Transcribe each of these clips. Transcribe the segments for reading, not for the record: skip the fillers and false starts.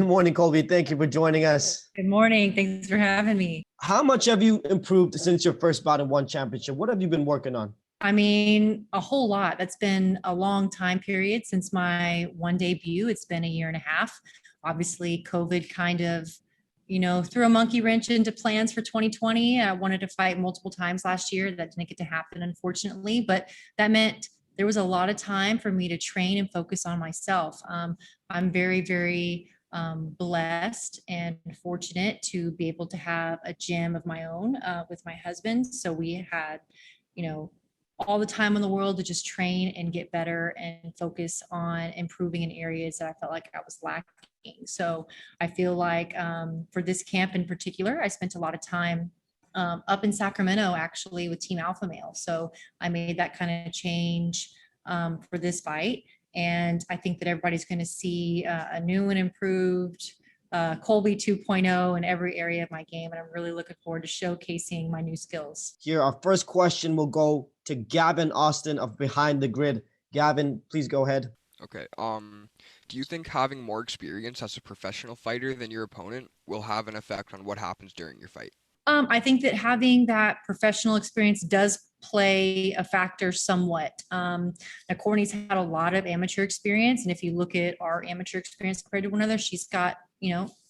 Good morning, Colby. Thank you for joining us. Good morning. Thanks for having me. How much have you improved since your first bout and one championship? What have you been working on? I mean, a whole lot. That's been a long time period since my one debut. It's been a year and a half. Obviously, COVID kind of, threw a monkey wrench into plans for 2020. I wanted to fight multiple times last year. That didn't get to happen, unfortunately, but that meant there was a lot of time for me to train and focus on myself. I'm very, very blessed and fortunate to be able to have a gym of my own with my husband. So we had, you know, all the time in the world to just train and get better and focus on improving in areas that I felt like I was lacking. So I feel like for this camp in particular, I spent a lot of time up in Sacramento actually with Team Alpha Male. So I made that kind of change for this fight. And I think that everybody's going to see a new and improved Colbey 2.0 in every area of my game. And I'm really looking forward to showcasing my new skills. Here, our first question will go to Gavin Austin of Behind the Grid. Gavin, please go ahead. Okay. Do you think having more experience as a professional fighter than your opponent will have an effect on what happens during your fight? I think that having that professional experience does play a factor somewhat. Now, Courtney's had a lot of amateur experience, and if you look at our amateur experience compared to one another, she's got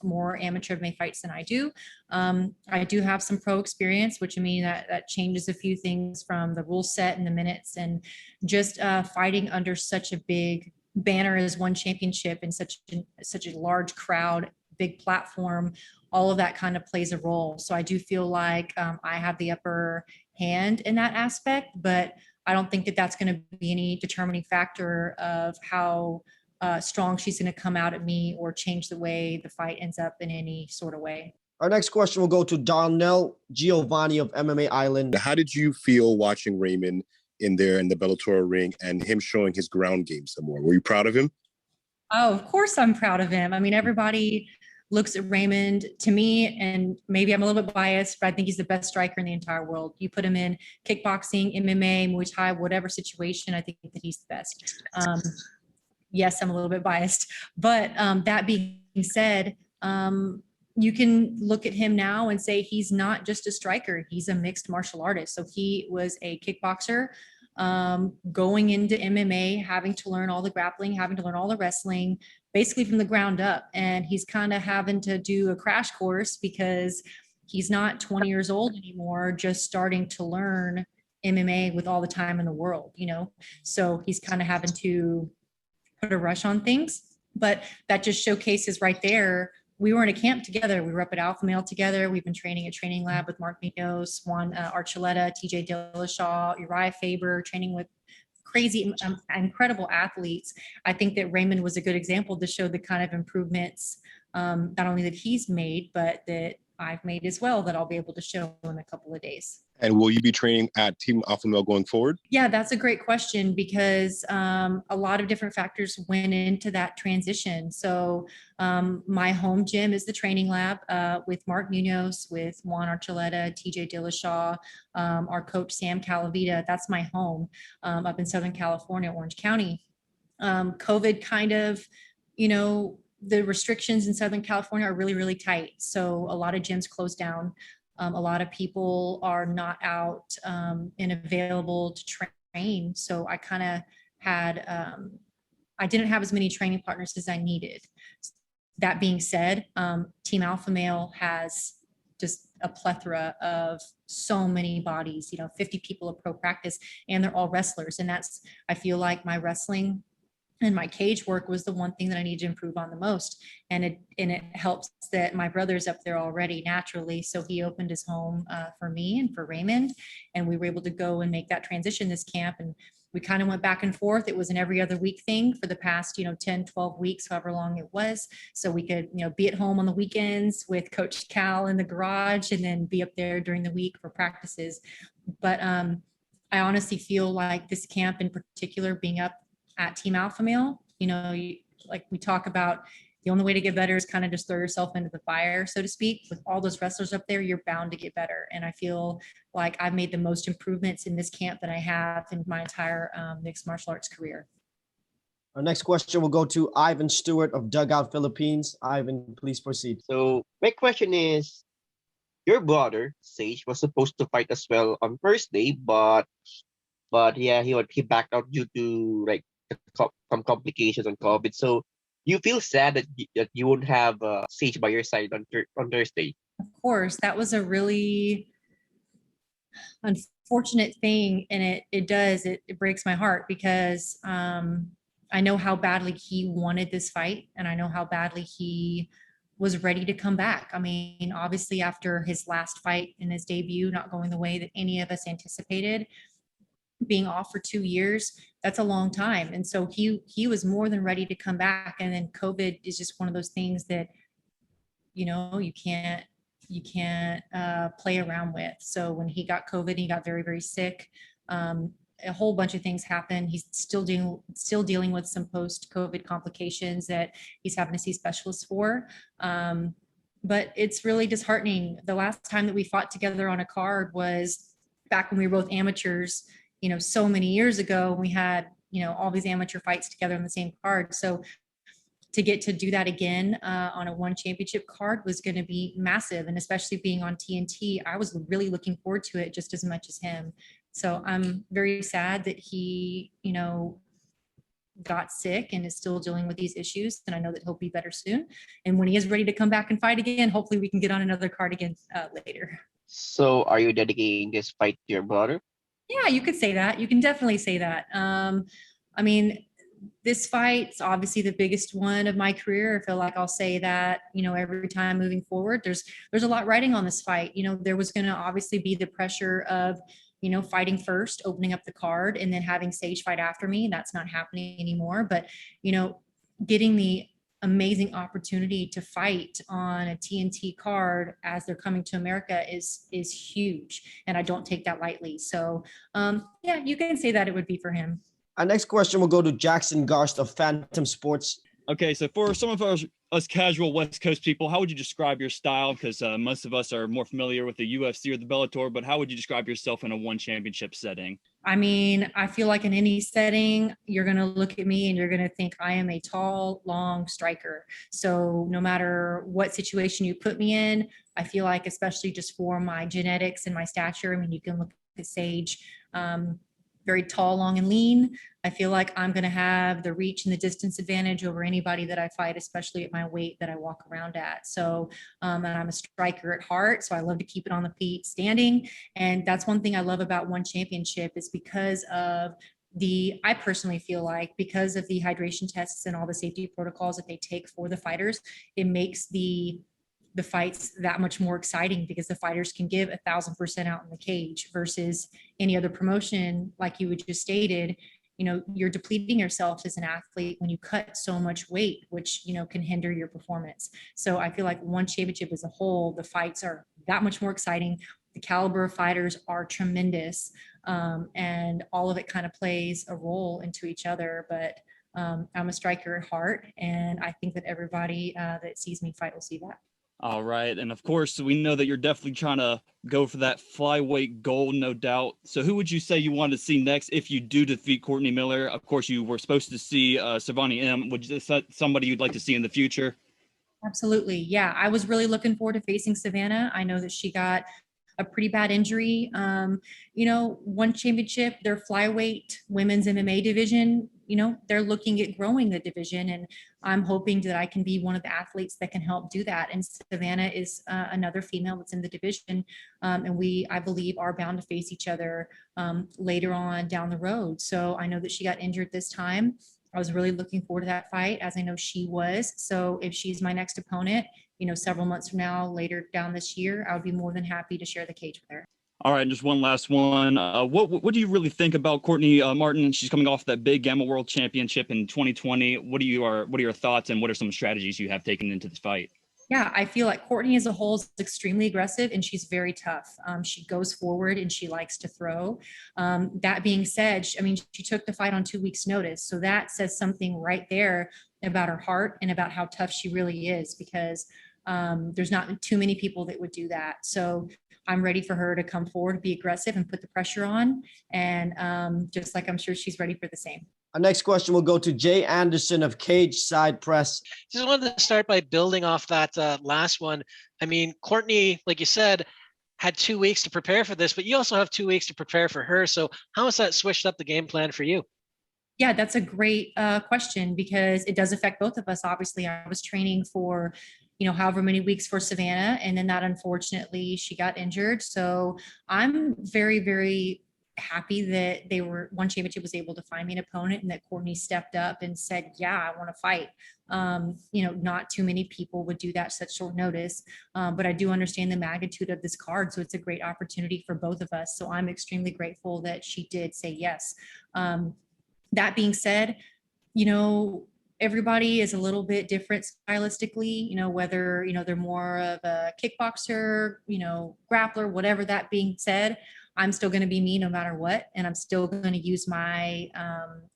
more amateur MMA fights than I do. I do have some pro experience, which I mean that changes a few things from the rule set and the minutes, and just fighting under such a big banner as one championship and such a large crowd, big platform. All of that kind of plays a role. So I do feel like I have the upper hand in that aspect, but I don't think that that's going to be any determining factor of how strong she's going to come out at me or change the way the fight ends up in any sort of way. Our next question will go to Darnell Giovanni of MMA Island. How did you feel watching Raymond in the Bellator ring and him showing his ground game some more? Were you proud of him? Oh, of course I'm proud of him. I mean, everybody looks at Raymond, to me, and maybe I'm a little bit biased, but I think he's the best striker in the entire world. You put him in kickboxing, MMA, Muay Thai, whatever situation, I think that he's the best. Yes, I'm a little bit biased, but that being said, you can look at him now and say he's not just a striker, he's a mixed martial artist. So he was a kickboxer, going into MMA, having to learn all the grappling, having to learn all the wrestling, basically from the ground up. And he's kind of having to do a crash course because he's not 20 years old anymore, just starting to learn MMA with all the time in the world, So he's kind of having to put a rush on things. But that just showcases right there. We were in a camp together. We were up at Alpha Male together. We've been training at Training Lab with Mark Munoz, Juan Archuleta, TJ Dillashaw, Uriah Faber, training with crazy, incredible athletes. I think that Raymond was a good example to show the kind of improvements, not only that he's made, but that I've made as well, that I'll be able to show in a couple of days. And will you be training at Team Alpha Male going forward? Yeah, that's a great question because a lot of different factors went into that transition. So my home gym is the Training Lab with Mark Munoz, with Juan Archuleta, TJ Dillashaw, our coach Sam Calavita. That's my home up in Southern California, Orange County. COVID kind of, the restrictions in Southern California are really, really tight. So a lot of gyms closed down. A lot of people are not out and available to train. So I kind of had, I didn't have as many training partners as I needed. That being said, Team Alpha Male has just a plethora of so many bodies, 50 people of pro practice, and they're all wrestlers. And that's, I feel like my wrestling and my cage work was the one thing that I needed to improve on the most. And it helps that my brother's up there already naturally. So he opened his home for me and for Raymond. And we were able to go and make that transition this camp. And we kind of went back and forth. It was an every other week thing for the past, 10, 12 weeks, however long it was. So we could, be at home on the weekends with Coach Cal in the garage and then be up there during the week for practices. But I honestly feel like this camp in particular, being up at Team Alpha Male, like we talk about, the only way to get better is kind of just throw yourself into the fire, so to speak. With all those wrestlers up there, you're bound to get better. And I feel like I've made the most improvements in this camp that I have in my entire mixed martial arts career. Our next question will go to Ivan Stewart of Dugout Philippines. Ivan, please proceed. So my question is, your brother Sage was supposed to fight as well on Thursday, but yeah, he backed out due to like some complications on COVID. So you feel sad that you won't have Sage by your side on on Thursday. Of course, that was a really unfortunate thing, and it breaks my heart because I know how badly he wanted this fight, and I know how badly he was ready to come back. I mean, obviously after his last fight in his debut not going the way that any of us anticipated, being off for 2 years, that's a long time. And so he was more than ready to come back. And then COVID is just one of those things that, you can't play around with. So when he got COVID, he got very, very sick. A whole bunch of things happened. He's still dealing with some post-COVID complications that he's having to see specialists for. But it's really disheartening. The last time that we fought together on a card was back when we were both amateurs, so many years ago. We had, all these amateur fights together on the same card. So to get to do that again on a one championship card was going to be massive. And especially being on TNT, I was really looking forward to it just as much as him. So I'm very sad that he, got sick and is still dealing with these issues. And I know that he'll be better soon. And when he is ready to come back and fight again, hopefully we can get on another card again later. So are you dedicating this fight to your brother? Yeah, you could say that. You can definitely say that. I mean, this fight's obviously the biggest one of my career. I feel like I'll say that, every time moving forward. There's a lot riding on this fight. There was going to obviously be the pressure of, fighting first, opening up the card, and then having Sage fight after me. That's not happening anymore. But, getting the amazing opportunity to fight on a TNT card as they're coming to America is huge. And I don't take that lightly. So yeah, you can say that it would be for him. Our next question will go to Jackson Garst of Phantom Sports. Okay, so for some of us casual West Coast people, how would you describe your style? Because most of us are more familiar with the UFC or the Bellator, but how would you describe yourself in a one championship setting? I mean, I feel like in any setting, you're going to look at me and you're going to think I am a tall, long striker. So no matter what situation you put me in, I feel like, especially just for my genetics and my stature, I mean, you can look at Sage, very tall, long, and lean. I feel like I'm going to have the reach and the distance advantage over anybody that I fight, especially at my weight that I walk around at. So, and I'm a striker at heart, so I love to keep it on the feet standing. And that's one thing I love about one championship is because of I personally feel like because of the hydration tests and all the safety protocols that they take for the fighters, it makes the fights that much more exciting because the fighters can give 1,000% out in the cage versus any other promotion. Like you had just stated, you're depleting yourself as an athlete when you cut so much weight, which, can hinder your performance. So I feel like one championship as a whole, the fights are that much more exciting. The caliber of fighters are tremendous. And all of it kind of plays a role into each other. But I'm a striker at heart. And I think that everybody that sees me fight will see that. All right. And of course, we know that you're definitely trying to go for that flyweight gold, no doubt. So who would you say you want to see next if you do defeat Courtney Miller? Of course, you were supposed to see Savani M. Would you say somebody you'd like to see in the future? Absolutely. Yeah. I was really looking forward to facing Savannah. I know that she got a pretty bad injury. One championship, their flyweight women's MMA division, they're looking at growing the division, and I'm hoping that I can be one of the athletes that can help do that. And Savannah is another female that's in the division. And I believe, are bound to face each other later on down the road. So I know that she got injured this time. I was really looking forward to that fight, as I know she was. So if she's my next opponent, several months from now, later down this year, I would be more than happy to share the cage with her. All right, and just one last one. What do you really think about Courtney Martin? She's coming off that big Gamma World Championship in 2020. What are your thoughts, and what are some strategies you have taken into this fight? Yeah, I feel like Courtney as a whole is extremely aggressive and she's very tough. She goes forward and she likes to throw. That being said, she took the fight on 2 weeks' notice. So that says something right there about her heart and about how tough she really is, because there's not too many people that would do that. So I'm ready for her to come forward, be aggressive, and put the pressure on. And just like I'm sure she's ready for the same. Our next question will go to Jay Anderson of Cage Side Press. Just wanted to start by building off that last one. I mean, Courtney, like you said, had 2 weeks to prepare for this, but you also have 2 weeks to prepare for her. So how has that switched up the game plan for you? Yeah, that's a great question because it does affect both of us. Obviously, I was training for, however many weeks for Savannah, and then that unfortunately she got injured. So I'm very, very happy that one championship was able to find me an opponent and that Courtney stepped up and said, yeah, I want to fight. Not too many people would do that such short notice, but I do understand the magnitude of this card. So it's a great opportunity for both of us. So I'm extremely grateful that she did say yes. That being said, everybody is a little bit different stylistically, whether, they're more of a kickboxer, grappler, whatever. That being said, I'm still going to be me no matter what. And I'm still going to use my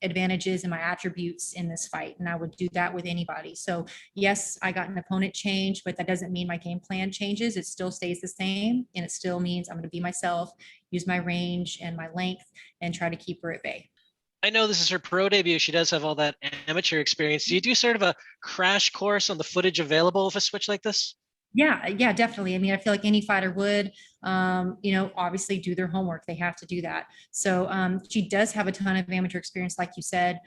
advantages and my attributes in this fight. And I would do that with anybody. So yes, I got an opponent change, but that doesn't mean my game plan changes. It still stays the same. And it still means I'm going to be myself, use my range and my length, and try to keep her at bay. I know this is her pro debut. She does have all that amateur experience. Do you do sort of a crash course on the footage available of a switch like this? Yeah, definitely. I mean, I feel like any fighter would, obviously do their homework. They have to do that. So she does have a ton of amateur experience, like you said.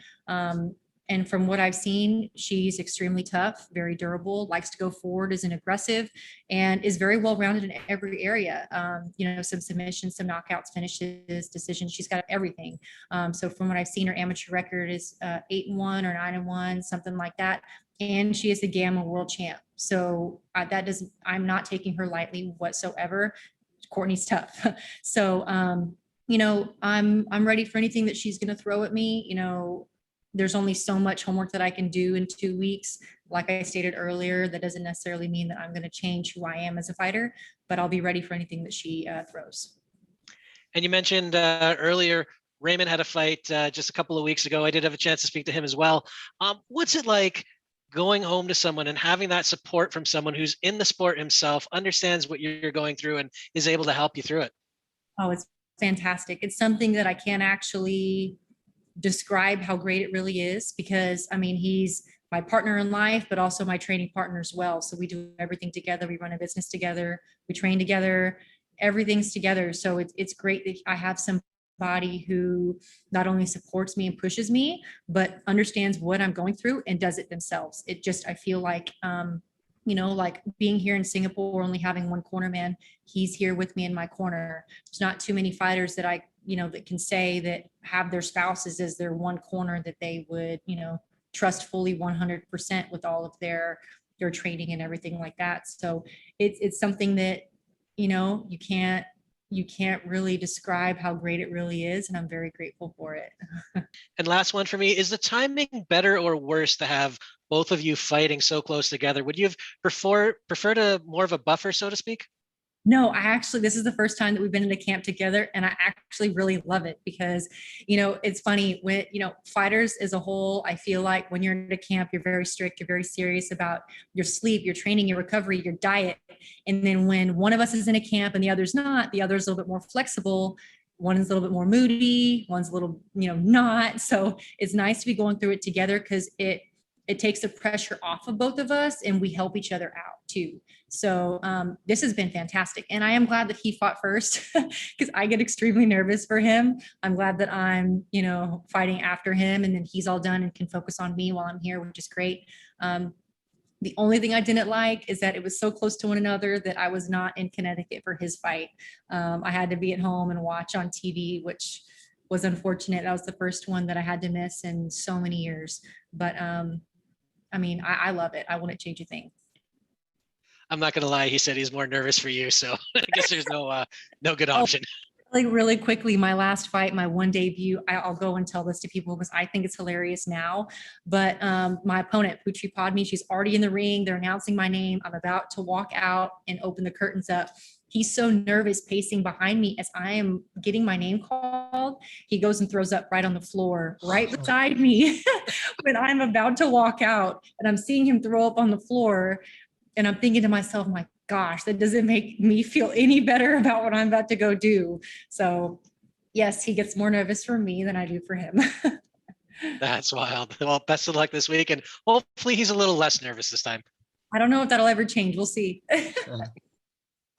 And from what I've seen, she's extremely tough, very durable, likes to go forward, is an aggressive, and is very well-rounded in every area. Some submissions, some knockouts, finishes, decisions. She's got everything. So from what I've seen, her amateur record is 8-1 or 9-1, something like that. And she is the Gamma world champ. So I'm not taking her lightly whatsoever. Courtney's tough. So, I'm ready for anything that she's going to throw at me. There's only so much homework that I can do in 2 weeks. Like I stated earlier, that doesn't necessarily mean that I'm going to change who I am as a fighter, but I'll be ready for anything that she throws. And you mentioned earlier, Raymond had a fight just a couple of weeks ago. I did have a chance to speak to him as well. What's it like going home to someone and having that support from someone who's in the sport himself, understands what you're going through, and is able to help you through it? Oh, it's fantastic. It's something that I can't actually describe how great it really is, because he's my partner in life, but also my training partner as well. So we do everything together. We run a business together. We train together. Everything's together. So it's great that I have somebody who not only supports me and pushes me, but understands what I'm going through and does it themselves. I feel like, like being here in Singapore, only having one corner man, he's here with me in my corner. There's not too many fighters that that can say that have their spouses as their one corner that they would, trust fully 100% with all of their training and everything like that. So it's something that, you can't really describe how great it really is. And I'm very grateful for it. And last one for me, is the timing better or worse to have both of you fighting so close together? Would you have preferred more of a buffer, so to speak? No, this is the first time that we've been in a camp together, and I actually really love it because, it's funny when, fighters as a whole, I feel like when you're in a camp, you're very strict, you're very serious about your sleep, your training, your recovery, your diet. And then when one of us is in a camp and the other's not, the other's a little bit more flexible. One is a little bit more moody, one's a little, not. So it's nice to be going through it together because it takes the pressure off of both of us and we help each other out too. So this has been fantastic. And I am glad that he fought first because I get extremely nervous for him. I'm glad that I'm, fighting after him and then he's all done and can focus on me while I'm here, which is great. The only thing I didn't like is that it was so close to one another that I was not in Connecticut for his fight. I had to be at home and watch on TV, which was unfortunate. That was the first one that I had to miss in so many years. But I love it. I wouldn't change a thing. I'm not going to lie. He said he's more nervous for you. So I guess there's no good option. Really quickly, my last fight, my one debut, I'll go and tell this to people because I think it's hilarious now. But my opponent, Prix, she's already in the ring. They're announcing my name. I'm about to walk out and open the curtains up. He's so nervous pacing behind me as I am getting my name called. He goes and throws up right on the floor, right beside me when I'm about to walk out. And I'm seeing him throw up on the floor. And I'm thinking to myself, my gosh, that doesn't make me feel any better about what I'm about to go do. So yes, he gets more nervous for me than I do for him. That's wild. Well, best of luck this week, and hopefully he's a little less nervous this time. I don't know if that'll ever change. We'll see.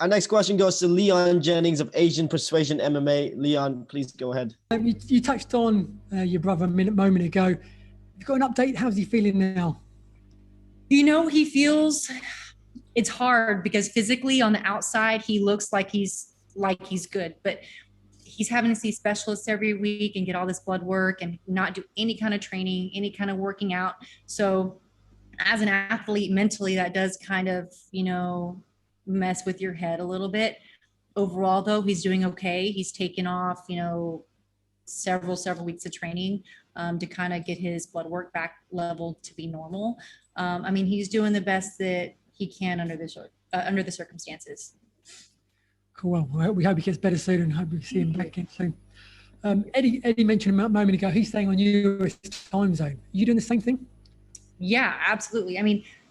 Our next question goes to Leon Jennings of Asian Persuasion MMA. Leon, please go ahead. You touched on your brother a moment ago. You've got an update. How's he feeling now? He feels, it's hard because physically on the outside, he looks like he's good, but he's having to see specialists every week and get all this blood work and not do any kind of training, any kind of working out. So as an athlete, mentally, that does kind of, mess with your head a little bit. Overall, though, he's doing okay. He's taken off, several weeks of training to kind of get his blood work back level to be normal. He's doing the best that he can under the circumstances. Cool. Well, we hope he gets better soon and hope we see him back in soon. Eddie mentioned a moment ago, he's staying on US time zone. Are you doing the same thing? Yeah, absolutely.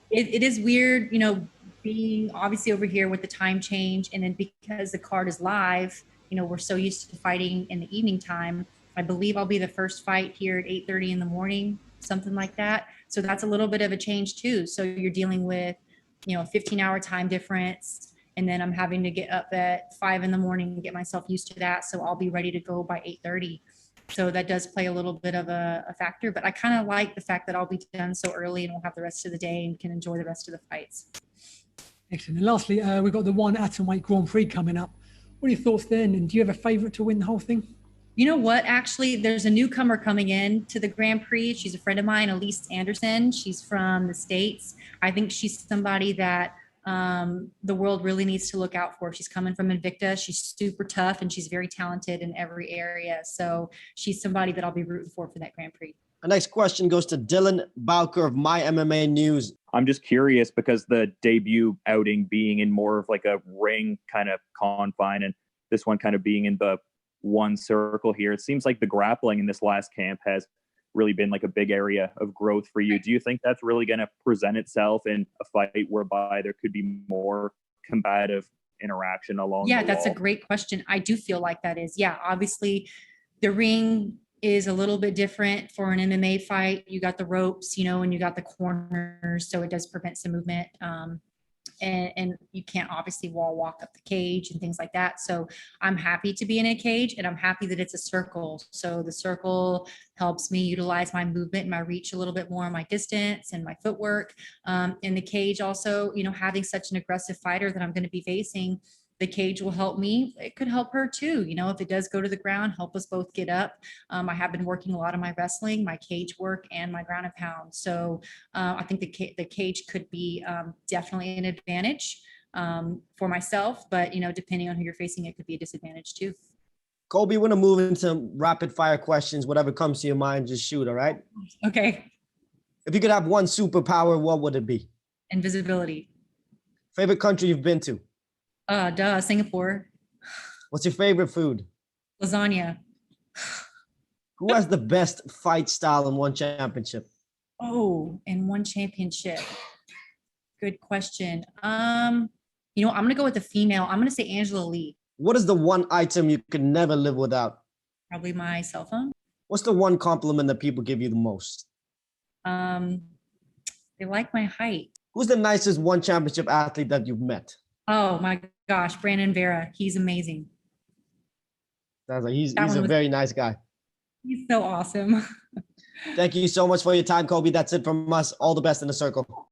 It is weird, being obviously over here with the time change, and then because the card is live, we're so used to fighting in the evening time. I believe I'll be the first fight here at 8:30 in the morning, something like that. So that's a little bit of a change too. So you're dealing with, a 15-hour time difference, and then I'm having to get up at 5 in the morning and get myself used to that. So I'll be ready to go by 8:30. So that does play a little bit of a factor, but I kind of like the fact that I'll be done so early and we'll have the rest of the day and can enjoy the rest of the fights. Excellent. And lastly, we've got the one atomweight Grand Prix coming up. What are your thoughts then? And do you have a favorite to win the whole thing? You know what? Actually, there's a newcomer coming in to the Grand Prix. She's a friend of mine, Elise Anderson. She's from the States. I think she's somebody that the world really needs to look out for. She's coming from Invicta. She's super tough and she's very talented in every area. So she's somebody that I'll be rooting for that Grand Prix. Our next question goes to Dylan Bowker of My MMA News. I'm just curious because the debut outing being in more of like a ring kind of confine and this one kind of being in the one circle here, it seems like the grappling in this last camp has really been like a big area of growth for you. Do you think that's really going to present itself in a fight whereby there could be more combative interaction along Yeah, the that's wall? a great question. I do feel like that is. Yeah, obviously the ring is a little bit different for an MMA fight. You got the ropes, and you got the corners, so it does prevent some movement. And you can't obviously wall walk up the cage and things like that. So I'm happy to be in a cage, and I'm happy that it's a circle. So the circle helps me utilize my movement and my reach a little bit more, my distance and my footwork. In the cage also, having such an aggressive fighter that I'm going to be facing, the cage will help me. It could help her too. If it does go to the ground, help us both get up. I have been working a lot of my wrestling, my cage work, and my ground and pound. So I think the cage could be definitely an advantage for myself, but depending on who you're facing, it could be a disadvantage too. Colbey, we're going to move into rapid fire questions. Whatever comes to your mind, just shoot, all right? Okay. If you could have one superpower, what would it be? Invisibility. Favorite country you've been to? Singapore. What's your favorite food? Lasagna. Who has the best fight style in one championship? Oh, in one championship. Good question. I'm going to go with the female. I'm going to say Angela Lee. What is the one item you could never live without? Probably my cell phone. What's the one compliment that people give you the most? They like my height. Who's the nicest one championship athlete that you've met? Oh my gosh, Brandon Vera. He's amazing. Sounds like he's a very nice guy. He's so awesome. Thank you so much for your time, Colbey. That's it from us. All the best in the circle.